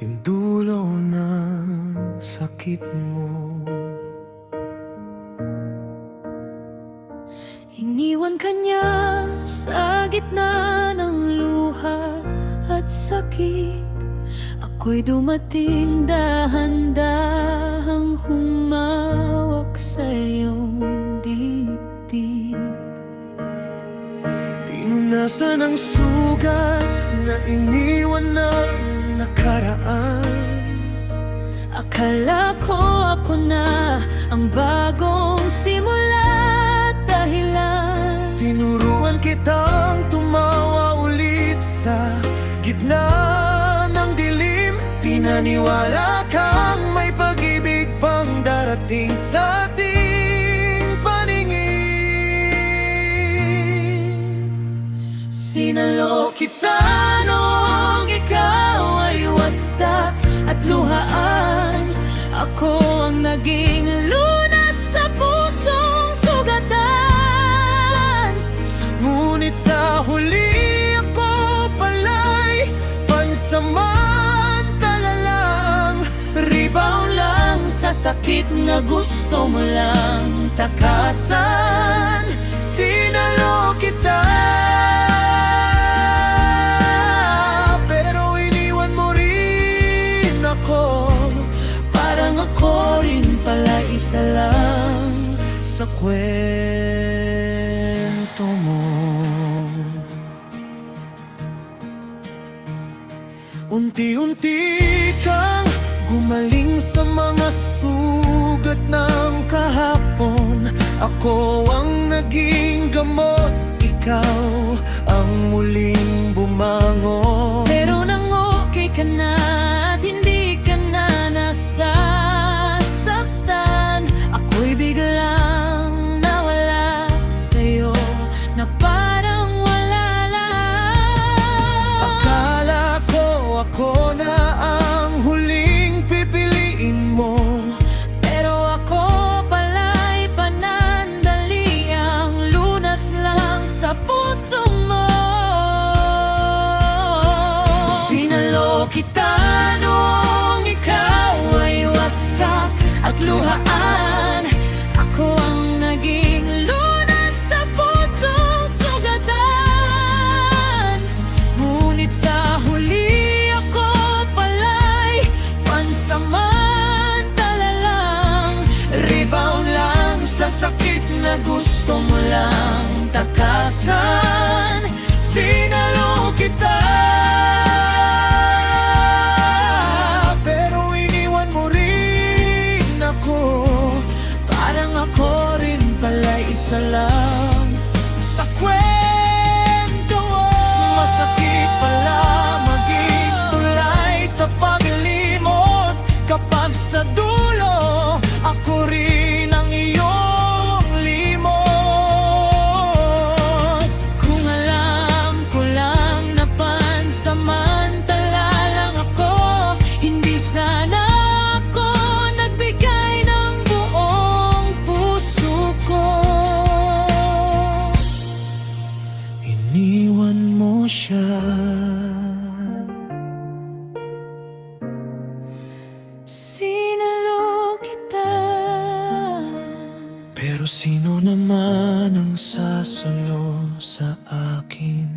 yung dulo ng sakit mo. Iniwan ka niya sa gitna ng luha at sakit. Ako'y dumating dahan-dahang humawak sa iyong dibdib. Pinunasan ang sugat na iniwan ng nakaraan. Akala ko ako na ang bagong simula dahilan. Tinuruan kitang tumawa ulit sa gitna ng dilim. Pinaniwala kang may pag-ibig pang darating sa ating paningin. Sinalo kita noong ikaw ay wasak at luhaan. Ako ang naging lunas sa pusong sugatan. Ngunit sa huli ako pala'y pansamantala lang. Rebound lang sa sakit na gusto mo lang takasan. Sinalo kita, pero iniwan mo rin ako. Parang ako rin pala isa lang Sa kwento mo, unti-unti kang gumaling sa mga sugat ng kahapon. Ako ang naging gamot, ikaw ang muling bumangon. Pero nang okay ka na at hindi ka na nasasaktan, ako'y biglang nawala sa'yo na parang wala lang. Akala ko ako na ang huling pipiliin mo, Pero ako pala'y panandaliang lunas lang sa puso mo. sinalo kita noong ikaw ay wasak At luhaan, ako ang naging lunas sa pusong sugatan. Ngunit sa huli ako pala'y pansamantala lang. Rebound lang sa sakit na gusto mo lang takasan. Sinalo kita, pero iniwan mo rin ako. Parang ako rin pala isa lang. Sa kwento mo, masakit pala maging tulay sa paglimot. Kapag sa dulo, ako rin ang iyong limot. Kung alam ko lang na pansamantala lang ako, hindi sana ako nagbigay ng buong puso ko. Iniwan mo siya, Sinalo kita, pero sino naman ang sasalo sa akin?